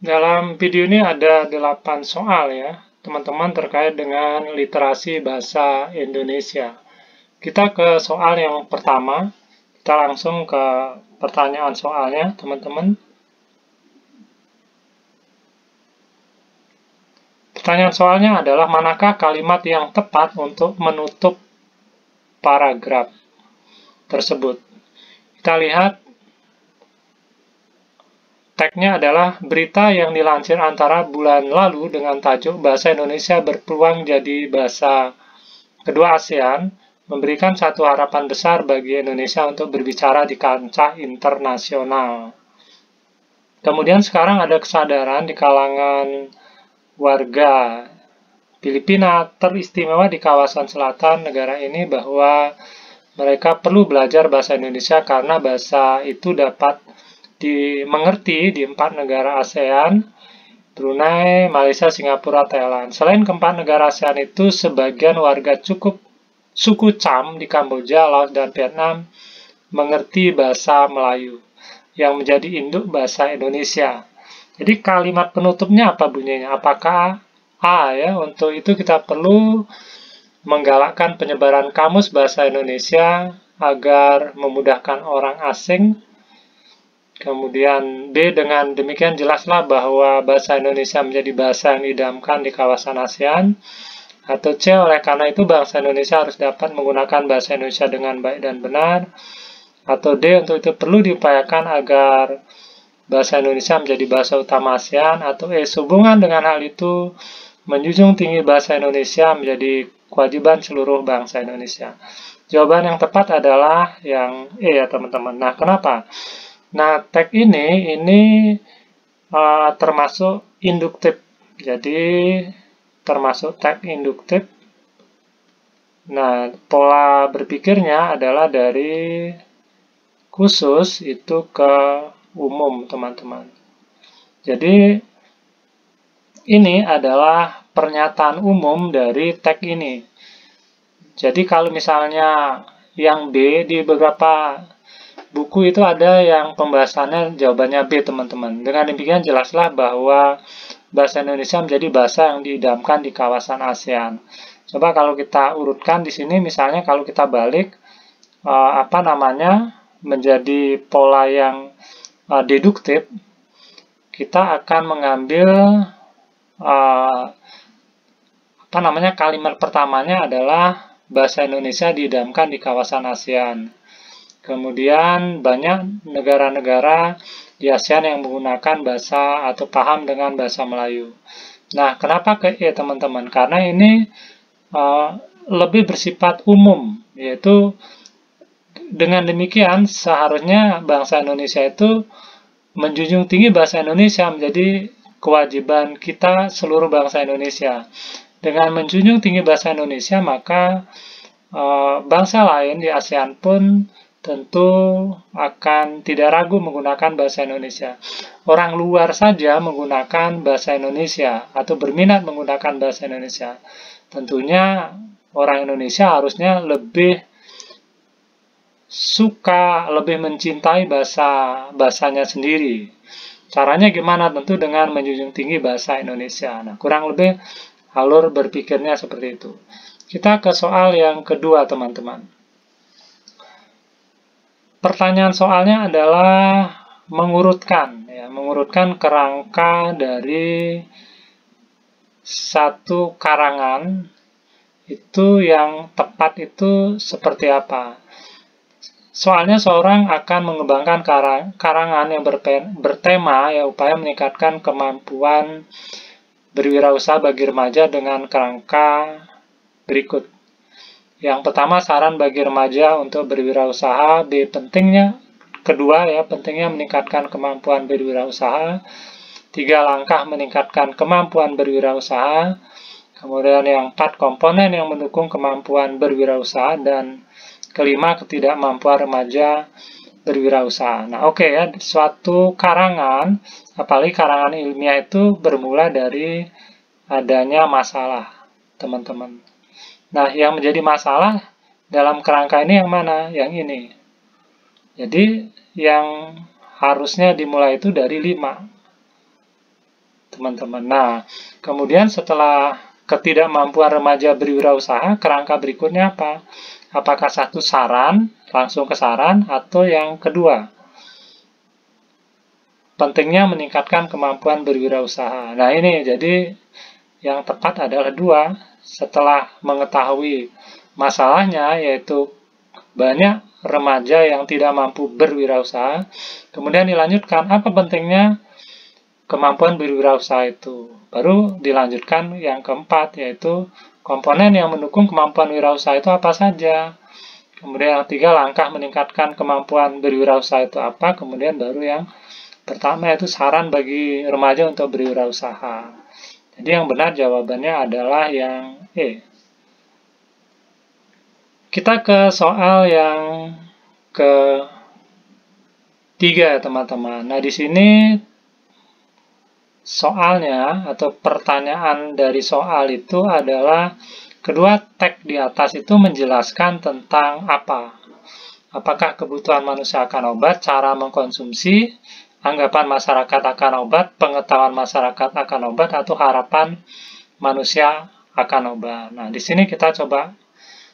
Dalam video ini ada 8 soal ya, teman-teman, terkait dengan literasi bahasa Indonesia. Kita ke soal yang pertama, kita langsung ke pertanyaan soalnya, teman-teman. Pertanyaan soalnya adalah, manakah kalimat yang tepat untuk menutup paragraf tersebut? Kita lihat tagnya adalah berita yang dilansir antara bulan lalu dengan tajuk Bahasa Indonesia berpeluang jadi bahasa kedua ASEAN, memberikan satu harapan besar bagi Indonesia untuk berbicara di kancah internasional. Kemudian sekarang ada kesadaran di kalangan warga Filipina teristimewa di kawasan selatan negara ini bahwa mereka perlu belajar bahasa Indonesia karena bahasa itu dapat dimengerti di 4 negara ASEAN, Brunei, Malaysia, Singapura, Thailand. Selain keempat negara ASEAN itu, sebagian warga suku Cham di Kamboja, Laos, dan Vietnam mengerti bahasa Melayu yang menjadi induk bahasa Indonesia. Jadi kalimat penutupnya apa bunyinya? Apakah A ya? Untuk itu kita perlu menggalakkan penyebaran kamus bahasa Indonesia agar memudahkan orang asing. Kemudian B, dengan demikian jelaslah bahwa bahasa Indonesia menjadi bahasa yang diidamkan di kawasan ASEAN. Atau C, oleh karena itu bangsa Indonesia harus dapat menggunakan bahasa Indonesia dengan baik dan benar. Atau D, untuk itu perlu diupayakan agar bahasa Indonesia menjadi bahasa utama ASEAN. Atau E, sehubungan dengan hal itu, menjunjung tinggi bahasa Indonesia menjadi kewajiban seluruh bangsa Indonesia. Jawaban yang tepat adalah yang E ya teman-teman. Nah, kenapa? Nah, tag ini termasuk induktif. Jadi, termasuk tag induktif. Nah, pola berpikirnya adalah dari khusus itu ke umum, teman-teman. Jadi, ini adalah pernyataan umum dari tag ini. Jadi, kalau misalnya yang B di beberapa buku itu ada yang pembahasannya jawabannya B, teman-teman. Dengan demikian jelaslah bahwa bahasa Indonesia menjadi bahasa yang diidamkan di kawasan ASEAN. Coba kalau kita urutkan di sini, misalnya kalau kita balik menjadi pola yang deduktif, kita akan mengambil kalimat pertamanya adalah bahasa Indonesia diidamkan di kawasan ASEAN. Kemudian banyak negara-negara di ASEAN yang menggunakan bahasa atau paham dengan bahasa Melayu. Nah, kenapa ke E, teman-teman? Karena ini lebih bersifat umum, yaitu dengan demikian seharusnya bangsa Indonesia itu menjunjung tinggi bahasa Indonesia menjadi kewajiban kita seluruh bangsa Indonesia. Dengan menjunjung tinggi bahasa Indonesia, maka bangsa lain di ASEAN pun tentu akan tidak ragu menggunakan bahasa Indonesia. Orang luar saja menggunakan bahasa Indonesia atau berminat menggunakan bahasa Indonesia. Tentunya orang Indonesia harusnya lebih suka, lebih mencintai bahasanya sendiri. Caranya gimana? Tentu dengan menjunjung tinggi bahasa Indonesia. Nah, kurang lebih alur berpikirnya seperti itu. Kita ke soal yang kedua, teman-teman. Pertanyaan soalnya adalah mengurutkan kerangka dari satu karangan itu yang tepat itu seperti apa. Soalnya seorang akan mengembangkan karangan yang bertema upaya meningkatkan kemampuan berwirausaha bagi remaja dengan kerangka berikut. Yang pertama, saran bagi remaja untuk berwirausaha. B, pentingnya meningkatkan kemampuan berwirausaha. 3, langkah meningkatkan kemampuan berwirausaha. Kemudian yang 4, komponen yang mendukung kemampuan berwirausaha. Dan kelima, ketidakmampuan remaja berwirausaha. Nah, oke ya, suatu karangan, apalagi karangan ilmiah itu bermula dari adanya masalah, teman-teman. Nah, yang menjadi masalah dalam kerangka ini yang mana? Yang ini. Jadi, yang harusnya dimulai itu dari 5. teman-teman. Nah, kemudian setelah ketidakmampuan remaja berwirausaha, kerangka berikutnya apa? Apakah satu saran, langsung ke saran, atau yang kedua? Pentingnya meningkatkan kemampuan berwirausaha. Nah ini, jadi yang tepat adalah dua. Setelah mengetahui masalahnya, yaitu banyak remaja yang tidak mampu berwirausaha, kemudian dilanjutkan, apa pentingnya kemampuan berwirausaha itu. Baru dilanjutkan yang keempat, yaitu komponen yang mendukung kemampuan wirausaha itu apa saja. Kemudian yang ketiga, langkah meningkatkan kemampuan berwirausaha itu apa. Kemudian baru yang pertama, yaitu saran bagi remaja untuk berwirausaha. Jadi yang benar jawabannya adalah yang E. Kita ke soal yang ketiga, teman-teman. Nah, di sini soalnya atau pertanyaan dari soal itu adalah kedua teks di atas itu menjelaskan tentang apa? Apakah kebutuhan manusia akan obat, cara mengkonsumsi, anggapan masyarakat akan obat, pengetahuan masyarakat akan obat, atau harapan manusia akan obat. Nah, di sini kita coba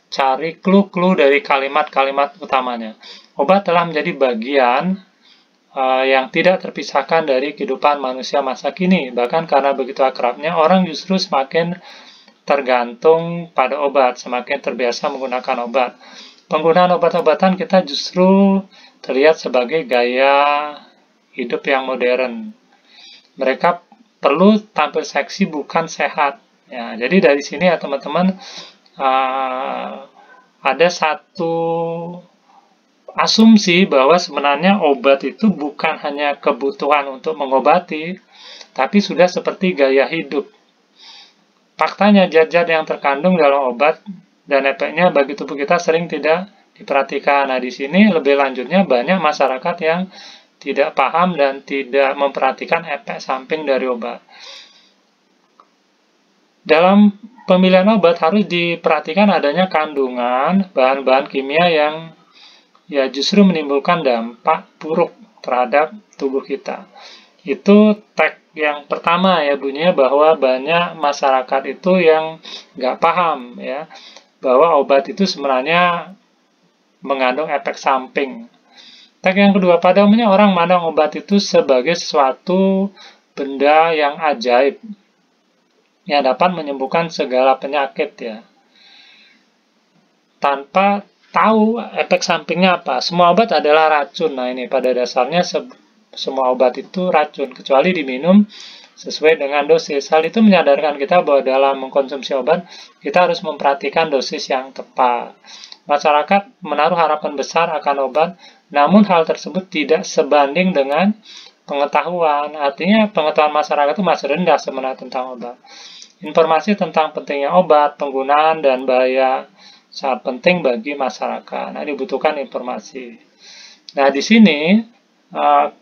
cari clue-clue dari kalimat-kalimat utamanya. Obat telah menjadi bagian yang tidak terpisahkan dari kehidupan manusia masa kini. Bahkan karena begitu akrabnya, orang justru semakin tergantung pada obat, semakin terbiasa menggunakan obat. Penggunaan obat-obatan kita justru terlihat sebagai gaya hidup yang modern. Mereka perlu tampil seksi, bukan sehat. Ya, jadi dari sini ya teman-teman, ada satu asumsi bahwa sebenarnya obat itu bukan hanya kebutuhan untuk mengobati, tapi sudah seperti gaya hidup. Faktanya, zat-zat yang terkandung dalam obat dan efeknya bagi tubuh kita sering tidak diperhatikan. Nah, di sini lebih lanjutnya banyak masyarakat yang tidak paham dan tidak memperhatikan efek samping dari obat. Dalam pemilihan obat harus diperhatikan adanya kandungan bahan-bahan kimia yang ya justru menimbulkan dampak buruk terhadap tubuh kita. Itu teks yang pertama ya bunyinya, bahwa banyak masyarakat itu yang nggak paham ya, bahwa obat itu sebenarnya mengandung efek samping. Teks yang kedua, pada umumnya orang memandang obat itu sebagai sesuatu benda yang ajaib yang dapat menyembuhkan segala penyakit ya, tanpa tahu efek sampingnya apa. Semua obat adalah racun. Nah ini pada dasarnya semua obat itu racun, kecuali diminum sesuai dengan dosis. Hal itu menyadarkan kita bahwa dalam mengkonsumsi obat, kita harus memperhatikan dosis yang tepat. Masyarakat menaruh harapan besar akan obat, namun hal tersebut tidak sebanding dengan pengetahuan. Artinya pengetahuan masyarakat itu masih rendah sebenarnya tentang obat. Informasi tentang pentingnya obat, penggunaan, dan bahaya sangat penting bagi masyarakat. Nah, dibutuhkan informasi. Nah, di sini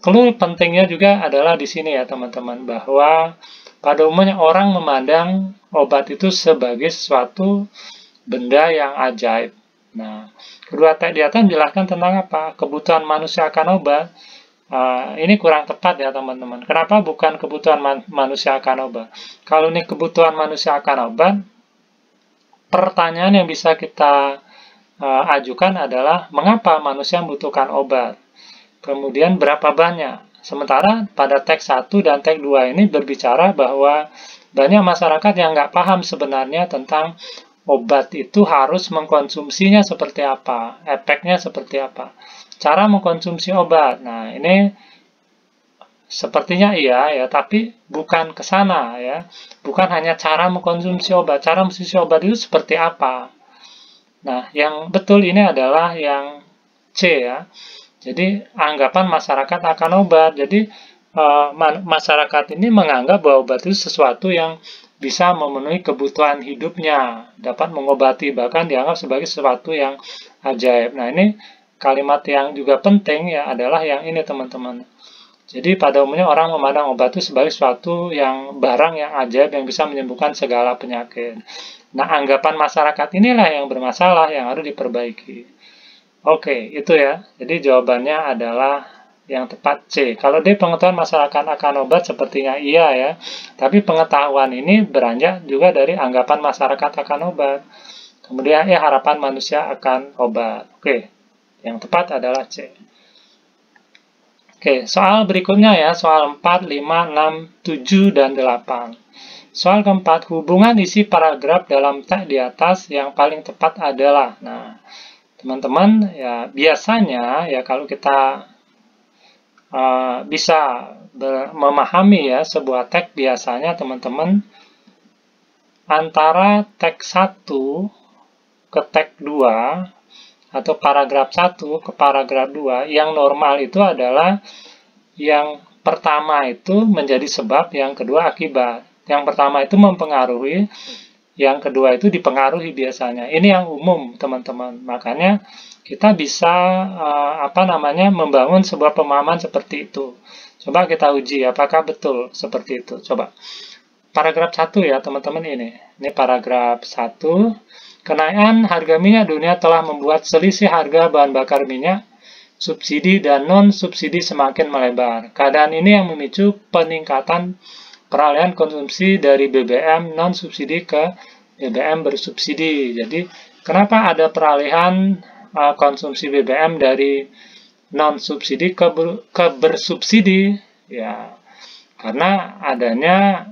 clue pentingnya juga adalah di sini ya teman-teman, bahwa pada umumnya orang memandang obat itu sebagai sesuatu benda yang ajaib. Nah, kedua teks di atas menjelaskan tentang apa? Kebutuhan manusia akan obat. Ini kurang tepat ya teman-teman. Kenapa bukan kebutuhan manusia akan obat? Kalau ini kebutuhan manusia akan obat, pertanyaan yang bisa kita ajukan adalah mengapa manusia membutuhkan obat? Kemudian berapa banyak? Sementara pada teks 1 dan teks 2 ini berbicara bahwa banyak masyarakat yang nggak paham sebenarnya tentang obat itu harus mengkonsumsinya seperti apa, efeknya seperti apa, cara mengkonsumsi obat. Nah, ini sepertinya iya ya, tapi bukan ke sana ya. Bukan hanya cara mengkonsumsi obat. Cara mengkonsumsi obat itu seperti apa? Nah, yang betul ini adalah yang C ya. Jadi, anggapan masyarakat akan obat. Jadi, masyarakat ini menganggap bahwa obat itu sesuatu yang bisa memenuhi kebutuhan hidupnya, dapat mengobati, bahkan dianggap sebagai sesuatu yang ajaib. Nah, ini kalimat yang juga penting ya adalah yang ini teman-teman. Jadi pada umumnya orang memandang obat itu sebagai sesuatu yang barang yang ajaib yang bisa menyembuhkan segala penyakit. Nah, anggapan masyarakat inilah yang bermasalah, yang harus diperbaiki. Oke, itu ya. Jadi jawabannya adalah Yang tepat C. Kalau D, pengetahuan masyarakat akan obat, sepertinya iya ya. Tapi pengetahuan ini beranjak juga dari anggapan masyarakat akan obat. Kemudian E, harapan manusia akan obat. Oke, yang tepat adalah C. Oke, soal berikutnya ya, soal 4, 5, 6, 7, dan 8. Soal keempat, hubungan isi paragraf dalam teks di atas yang paling tepat adalah. Nah, teman-teman, ya biasanya ya kalau kita bisa memahami ya sebuah teks, biasanya teman-teman antara teks 1 ke teks 2 atau paragraf 1 ke paragraf 2, yang normal itu adalah yang pertama itu menjadi sebab, yang kedua akibat. Yang pertama itu mempengaruhi, yang kedua itu dipengaruhi biasanya. Ini yang umum, teman-teman. Makanya kita bisa membangun sebuah pemahaman seperti itu. Coba kita uji apakah betul seperti itu. Coba. Paragraf 1 ya, teman-teman, ini. Ini paragraf 1. Kenaikan harga minyak dunia telah membuat selisih harga bahan bakar minyak subsidi dan non-subsidi semakin melebar. Keadaan ini yang memicu peningkatan peralihan konsumsi dari BBM non-subsidi ke BBM bersubsidi. Jadi, kenapa ada peralihan konsumsi BBM dari non-subsidi ke bersubsidi? Ya, karena adanya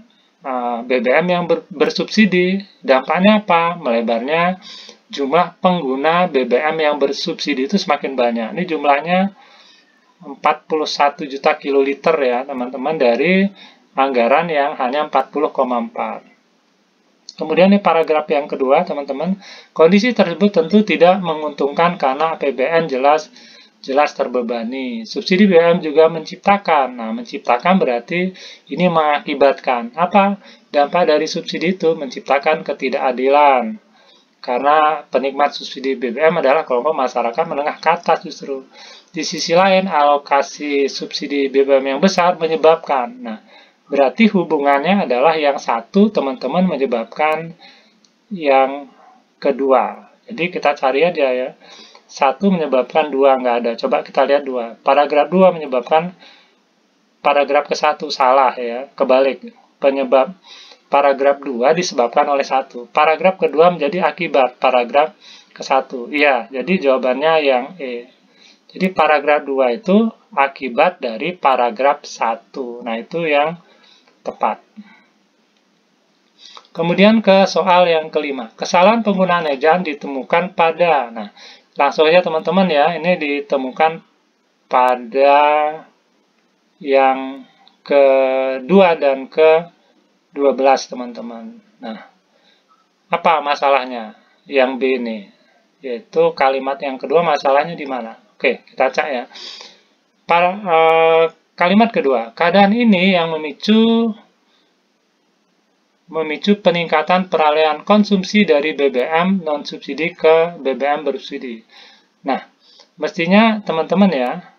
BBM yang bersubsidi. Dampaknya apa? Melebarnya jumlah pengguna BBM yang bersubsidi itu semakin banyak. Ini jumlahnya 41 juta kiloliter ya, teman-teman, dari anggaran yang hanya 40,4. Kemudian ini paragraf yang kedua, teman-teman. Kondisi tersebut tentu tidak menguntungkan karena APBN jelas terbebani. Subsidi BBM juga menciptakan. Nah, menciptakan berarti ini mengakibatkan. Apa? Dampak dari subsidi itu menciptakan ketidakadilan. Karena penikmat subsidi BBM adalah kelompok masyarakat menengah ke atas justru. Di sisi lain, alokasi subsidi BBM yang besar menyebabkan. Nah, berarti hubungannya adalah yang satu, teman-teman, menyebabkan yang kedua. Jadi kita cari aja ya. Satu menyebabkan dua, nggak ada. Coba kita lihat dua. Paragraf 2 menyebabkan paragraf ke-1, salah ya. Kebalik. Penyebab paragraf 2 disebabkan oleh 1. Paragraf kedua menjadi akibat paragraf ke-1. Iya, jadi jawabannya yang E. Jadi paragraf 2 itu akibat dari paragraf 1. Nah, itu yang tepat. Kemudian ke soal yang kelima. Kesalahan penggunaan ejaan ditemukan pada. Nah, langsung aja teman-teman ya, ini ditemukan pada yang kedua dan ke-12, teman-teman. Nah, apa masalahnya? Yang B ini, yaitu kalimat yang kedua, masalahnya di mana? Oke, kita cek ya. Kalimat kedua, keadaan ini yang memicu peningkatan peralihan konsumsi dari BBM non-subsidi ke BBM bersubsidi. Nah, mestinya teman-teman ya,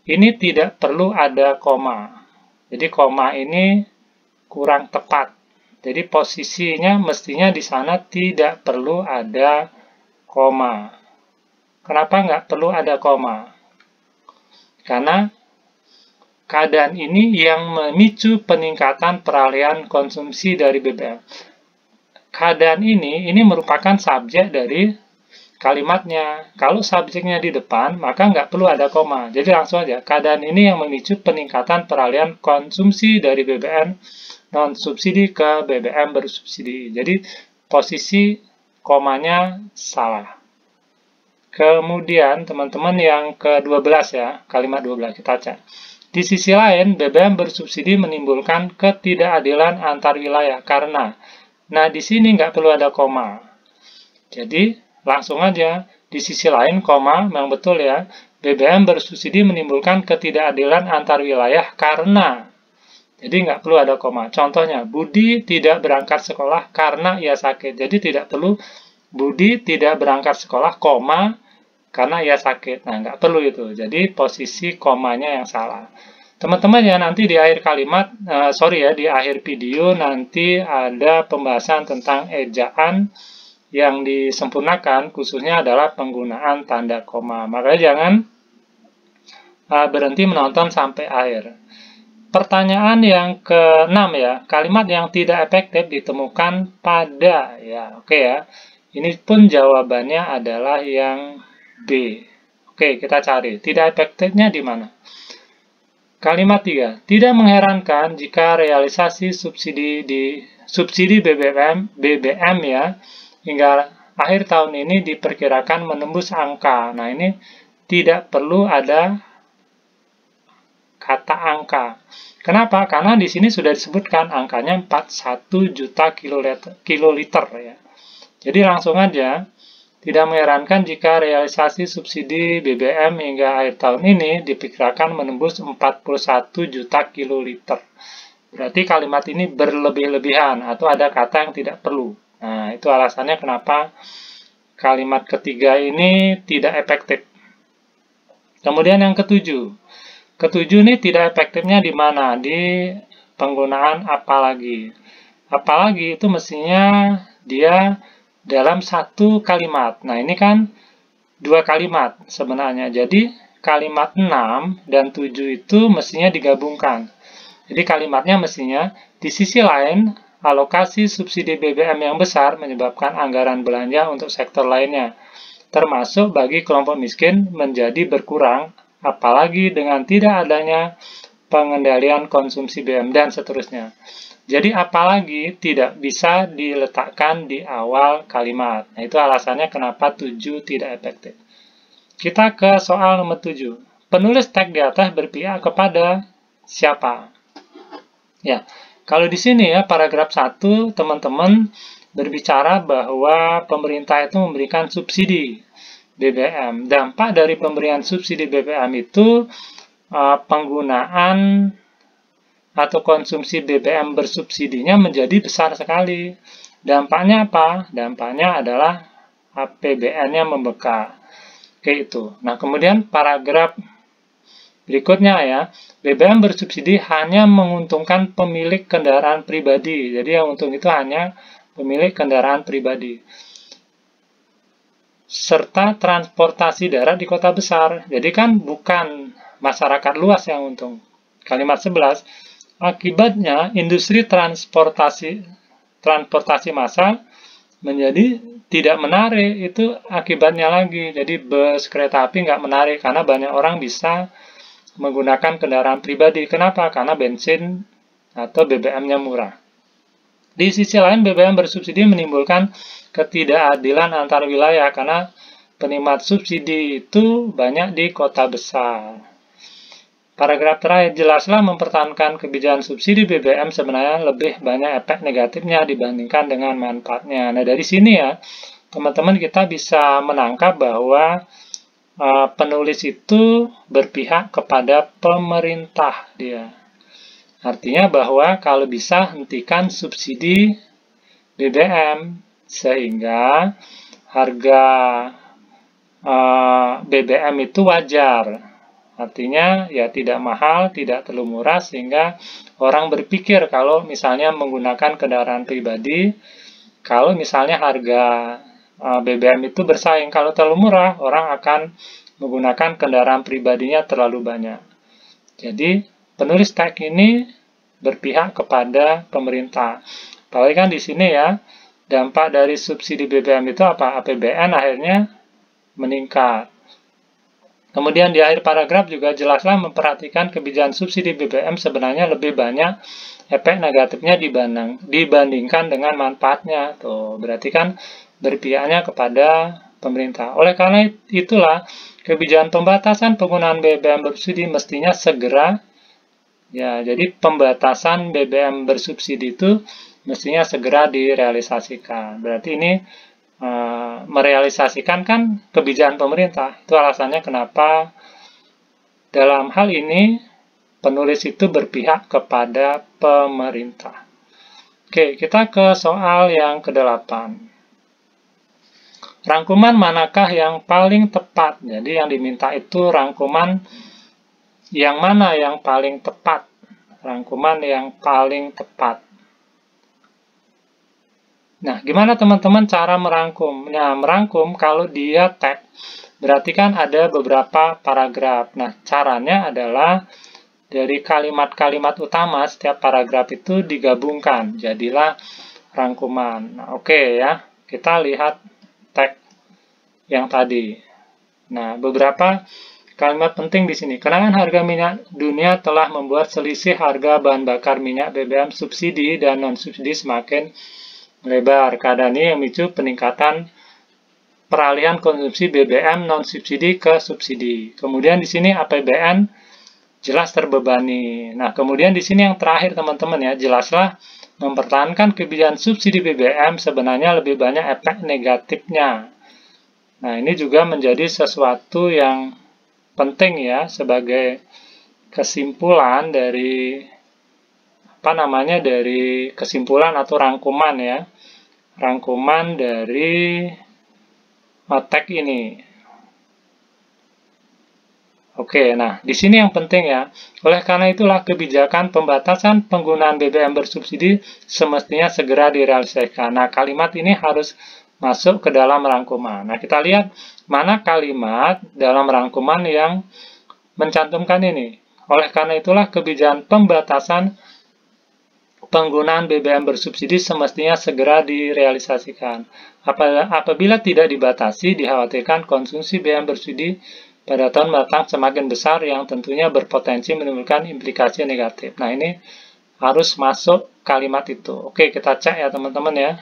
ini tidak perlu ada koma. Jadi koma ini kurang tepat. Jadi posisinya mestinya di sana tidak perlu ada koma. Kenapa nggak perlu ada koma? Karena keadaan ini yang memicu peningkatan peralihan konsumsi dari BBM. Keadaan ini merupakan subjek dari kalimatnya. Kalau subjeknya di depan, maka nggak perlu ada koma. Jadi langsung aja, keadaan ini yang memicu peningkatan peralihan konsumsi dari BBM non-subsidi ke BBM bersubsidi. Jadi posisi komanya salah. Kemudian teman-teman yang ke-12 ya, kalimat 12 kita cek. Di sisi lain, BBM bersubsidi menimbulkan ketidakadilan antar wilayah karena. Nah, di sini nggak perlu ada koma. Jadi, langsung aja, di sisi lain, koma, memang betul ya, BBM bersubsidi menimbulkan ketidakadilan antar wilayah karena. Jadi, nggak perlu ada koma. Contohnya, Budi tidak berangkat sekolah karena ia sakit. Jadi, tidak perlu Budi tidak berangkat sekolah, koma, karena ia sakit. Nah, nggak perlu itu. Jadi, posisi komanya yang salah. Teman-teman ya, nanti di akhir kalimat, di akhir video nanti ada pembahasan tentang ejaan yang disempurnakan, khususnya adalah penggunaan tanda koma. Makanya jangan berhenti menonton sampai akhir. Pertanyaan yang ke-6 ya, kalimat yang tidak efektif ditemukan pada, ya oke ya. Ini pun jawabannya adalah yang B. Oke, kita cari. Tidak efektifnya di mana? Kalimat 3. Tidak mengherankan jika realisasi subsidi BBM ya hingga akhir tahun ini diperkirakan menembus angka. Nah, ini tidak perlu ada kata angka. Kenapa? Karena di sini sudah disebutkan angkanya 41 juta kiloliter ya. Jadi langsung aja, tidak mengherankan jika realisasi subsidi BBM hingga akhir tahun ini diperkirakan menembus 41 juta kiloliter. Berarti kalimat ini berlebih-lebihan atau ada kata yang tidak perlu. Nah, itu alasannya kenapa kalimat ketiga ini tidak efektif. Kemudian yang ketujuh. Ketujuh ini tidak efektifnya di mana? Di penggunaan apalagi. Apalagi itu mestinya dia dalam satu kalimat. Nah, ini kan dua kalimat sebenarnya. Jadi, kalimat 6 dan 7 itu mestinya digabungkan. Jadi, kalimatnya mestinya, di sisi lain, alokasi subsidi BBM yang besar menyebabkan anggaran belanja untuk sektor lainnya, termasuk bagi kelompok miskin menjadi berkurang, apalagi dengan tidak adanya pengendalian konsumsi BBM dan seterusnya. Jadi apalagi tidak bisa diletakkan di awal kalimat. Nah, itu alasannya kenapa 7 tidak efektif. Kita ke soal nomor 7. Penulis teks di atas berpihak kepada siapa? Ya, kalau di sini ya paragraf 1 teman-teman berbicara bahwa pemerintah itu memberikan subsidi BBM. Dampak dari pemberian subsidi BBM itu penggunaan atau konsumsi BBM bersubsidinya menjadi besar sekali. Dampaknya apa? Dampaknya adalah APBN-nya membengkak. Kayak itu. Nah, kemudian paragraf berikutnya ya, BBM bersubsidi hanya menguntungkan pemilik kendaraan pribadi. Jadi yang untung itu hanya pemilik kendaraan pribadi. Serta transportasi darat di kota besar. Jadi kan bukan masyarakat luas yang untung. Kalimat 11. Akibatnya, industri transportasi massal menjadi tidak menarik. Itu akibatnya lagi. Jadi bus, kereta api nggak menarik karena banyak orang bisa menggunakan kendaraan pribadi. Kenapa? Karena bensin atau BBM-nya murah. Di sisi lain, BBM bersubsidi menimbulkan ketidakadilan antar wilayah karena penikmat subsidi itu banyak di kota besar. Paragraf terakhir, jelaslah mempertahankan kebijakan subsidi BBM sebenarnya lebih banyak efek negatifnya dibandingkan dengan manfaatnya. Nah, dari sini ya, teman-teman kita bisa menangkap bahwa penulis itu berpihak kepada pemerintah dia. Artinya bahwa kalau bisa hentikan subsidi BBM sehingga harga BBM itu wajar. Artinya ya tidak mahal, tidak terlalu murah sehingga orang berpikir kalau misalnya menggunakan kendaraan pribadi, kalau misalnya harga BBM itu bersaing, kalau terlalu murah orang akan menggunakan kendaraan pribadinya terlalu banyak. Jadi penulis teks ini berpihak kepada pemerintah. Apalagi kan di sini ya, dampak dari subsidi BBM itu apa? APBN akhirnya meningkat. Kemudian di akhir paragraf juga jelaslah memperhatikan kebijakan subsidi BBM sebenarnya lebih banyak efek negatifnya dibandingkan dengan manfaatnya. Tuh, berarti kan berpihaknya kepada pemerintah. Oleh karena itulah, kebijakan pembatasan penggunaan BBM bersubsidi mestinya segera, ya, jadi pembatasan BBM bersubsidi itu mestinya segera direalisasikan. Berarti ini merealisasikan kan kebijakan pemerintah. Itu alasannya kenapa dalam hal ini penulis itu berpihak kepada pemerintah. Oke, kita ke soal yang ke-8. Rangkuman manakah yang paling tepat? Jadi yang diminta itu rangkuman yang mana yang paling tepat? Rangkuman yang paling tepat. Nah, gimana teman-teman cara merangkum? Nah, merangkum kalau dia tag, berarti kan ada beberapa paragraf. Nah, caranya adalah dari kalimat-kalimat utama setiap paragraf itu digabungkan, jadilah rangkuman. Nah, oke ya, kita lihat tag yang tadi. Nah, beberapa kalimat penting di sini. Kenaikan harga minyak dunia telah membuat selisih harga bahan bakar minyak BBM subsidi dan non-subsidi semakin melebar. Keadaan ini memicu peningkatan peralihan konsumsi BBM non-subsidi ke subsidi. Kemudian di sini APBN jelas terbebani. Nah, kemudian di sini yang terakhir teman-teman ya, jelaslah mempertahankan kebijakan subsidi BBM sebenarnya lebih banyak efek negatifnya. Nah, ini juga menjadi sesuatu yang penting ya sebagai kesimpulan dari dari kesimpulan atau rangkuman ya. Rangkuman dari tag ini. Oke, nah di sini yang penting ya. Oleh karena itulah kebijakan pembatasan penggunaan BBM bersubsidi semestinya segera direalisasikan. Nah, kalimat ini harus masuk ke dalam rangkuman. Nah, kita lihat mana kalimat dalam rangkuman yang mencantumkan ini. Oleh karena itulah kebijakan pembatasan penggunaan BBM bersubsidi semestinya segera direalisasikan. Apabila tidak dibatasi, dikhawatirkan konsumsi BBM bersubsidi pada tahun mendatang semakin besar yang tentunya berpotensi menimbulkan implikasi negatif. Nah, ini harus masuk kalimat itu. Oke, kita cek ya teman-teman ya.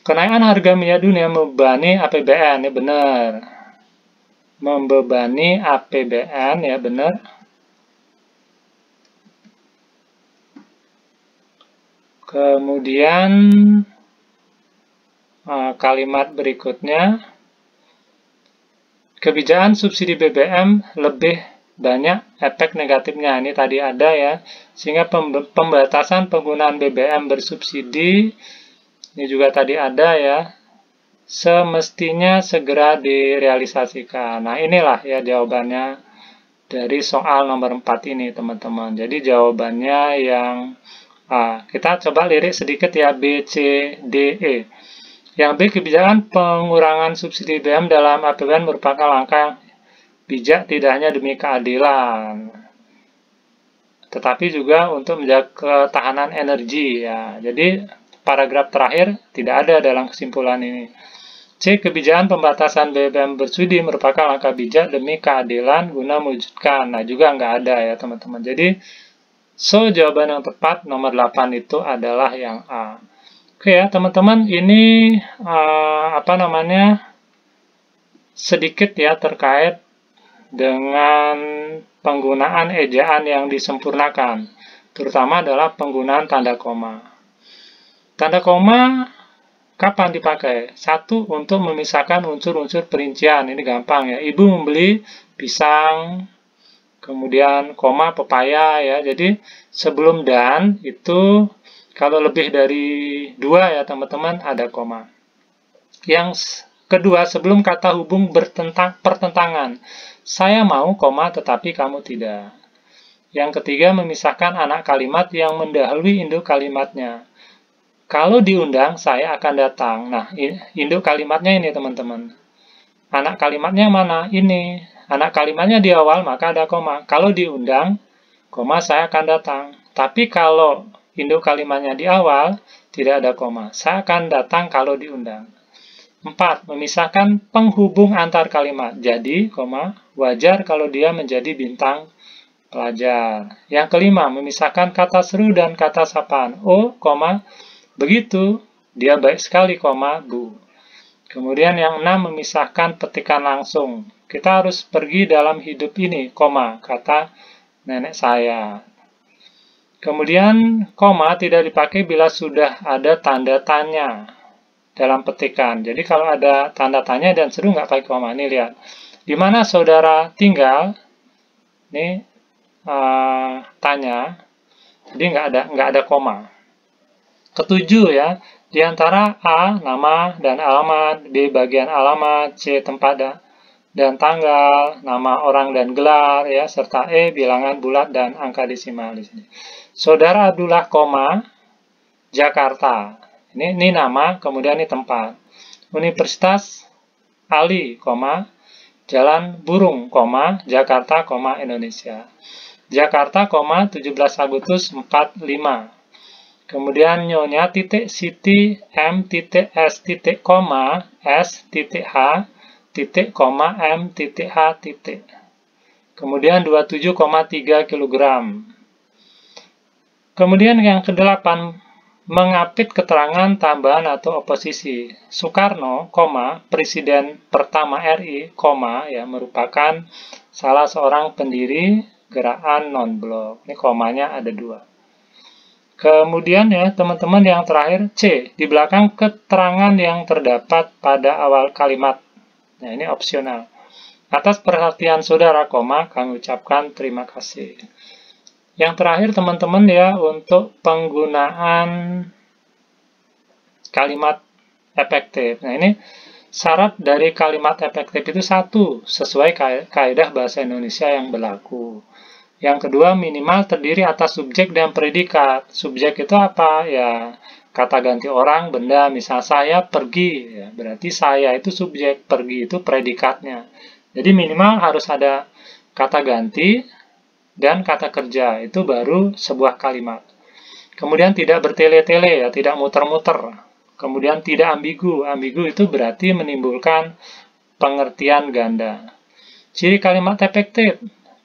Kenaikan harga minyak dunia membebani APBN, ya benar. Membebani APBN, ya benar. Kemudian kalimat berikutnya, kebijakan subsidi BBM lebih banyak efek negatifnya. Ini tadi ada ya, sehingga pembatasan penggunaan BBM bersubsidi, ini juga tadi ada ya, semestinya segera direalisasikan. Nah, inilah ya jawabannya dari soal nomor 4 ini, teman-teman. Jadi jawabannya yang kita coba lirik sedikit ya, B, C, D, E. Yang B, kebijakan pengurangan subsidi BBM dalam APBN merupakan langkah yang bijak tidak hanya demi keadilan, tetapi juga untuk menjaga ketahanan energi ya. Jadi paragraf terakhir tidak ada dalam kesimpulan ini. C, kebijakan pembatasan BBM bersubsidi merupakan langkah bijak demi keadilan guna mewujudkan. Nah, juga nggak ada ya teman-teman. Jadi jawaban yang tepat nomor 8 itu adalah yang A. Oke ya teman-teman, ini sedikit ya terkait dengan penggunaan ejaan yang disempurnakan, terutama adalah penggunaan tanda koma. Tanda koma kapan dipakai? Satu, untuk memisahkan unsur-unsur perincian. Ini gampang ya. Ibu membeli pisang, kemudian koma pepaya ya. Jadi sebelum dan itu kalau lebih dari 2 ya teman-teman ada koma. Yang kedua, sebelum kata hubung pertentangan. Saya mau koma tetapi kamu tidak. Yang ketiga, memisahkan anak kalimat yang mendahului induk kalimatnya. Kalau diundang, saya akan datang. Nah, induk kalimatnya ini teman-teman. Anak kalimatnya mana? Ini. Anak kalimatnya di awal, maka ada koma. Kalau diundang, koma, saya akan datang. Tapi kalau induk kalimatnya di awal, tidak ada koma. Saya akan datang kalau diundang. 4. Memisahkan penghubung antar kalimat. Jadi, koma, wajar kalau dia menjadi bintang pelajar. Yang kelima, memisahkan kata seru dan kata sapaan. Oh, koma, begitu, dia baik sekali, koma, Bu. Kemudian yang 6, memisahkan petikan langsung. Kita harus pergi dalam hidup ini, koma, kata nenek saya. Kemudian, koma tidak dipakai bila sudah ada tanda tanya dalam petikan. Jadi kalau ada tanda tanya dan seru nggak pakai koma. Ini lihat. Di mana saudara tinggal? Ini tanya. Jadi nggak ada koma. Ketujuh ya, di antara A, nama dan alamat, B, bagian alamat, C, tempat dan tanggal, nama orang dan gelar, ya, serta E, bilangan bulat dan angka desimal di sini. Saudara Abdullah, koma, Jakarta. Ini nama, kemudian ini tempat. Universitas Ali, Jalan Burung, Jakarta, Indonesia. Jakarta, 17 Agustus 45. Kemudian Nyonya Siti M S S H M H. Kemudian 27,3 kg. Kemudian yang ke-8, mengapit keterangan tambahan atau oposisi. Soekarno, Presiden pertama RI, ya, merupakan salah seorang pendiri gerakan non-blok. Ini komanya ada 2. Kemudian ya teman-teman yang terakhir C, di belakang keterangan yang terdapat pada awal kalimat. Nah ini opsional. Atas perhatian saudara, kami ucapkan terima kasih. Yang terakhir teman-teman ya, untuk penggunaan kalimat efektif. Nah ini syarat dari kalimat efektif itu 1, sesuai kaidah bahasa Indonesia yang berlaku. Yang kedua, minimal terdiri atas subjek dan predikat. Subjek itu apa? Ya, kata ganti orang, benda. Misal saya pergi, ya, berarti saya itu subjek, pergi itu predikatnya. Jadi minimal harus ada kata ganti dan kata kerja. Itu baru sebuah kalimat. Kemudian tidak bertele-tele, ya, tidak muter-muter. Kemudian tidak ambigu. Ambigu itu berarti menimbulkan pengertian ganda. Ciri kalimat efektif: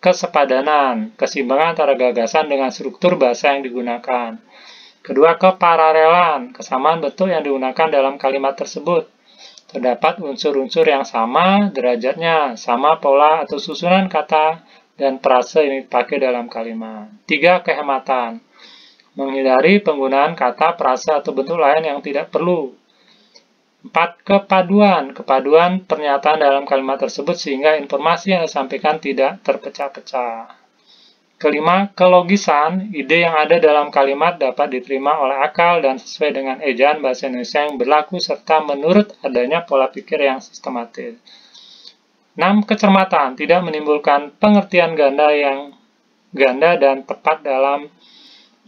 kesepadanan, keseimbangan antara gagasan dengan struktur bahasa yang digunakan. Kedua, kepararelan, kesamaan bentuk yang digunakan dalam kalimat tersebut. Terdapat unsur-unsur yang sama, derajatnya, sama pola atau susunan kata dan frase yang dipakai dalam kalimat. 3, kehematan, menghindari penggunaan kata, frase, atau bentuk lain yang tidak perlu. 4, kepaduan pernyataan dalam kalimat tersebut sehingga informasi yang disampaikan tidak terpecah-pecah. Kelima, kelogisan, ide yang ada dalam kalimat dapat diterima oleh akal dan sesuai dengan ejaan bahasa Indonesia yang berlaku serta menurut adanya pola pikir yang sistematis. 6, kecermatan, tidak menimbulkan pengertian ganda dan tepat dalam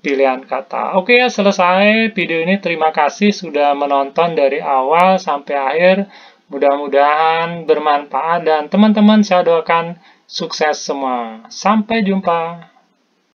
pilihan kata. Oke ya, selesai video ini. Terima kasih sudah menonton dari awal sampai akhir. Mudah-mudahan bermanfaat dan teman-teman saya doakan sukses semua. Sampai jumpa.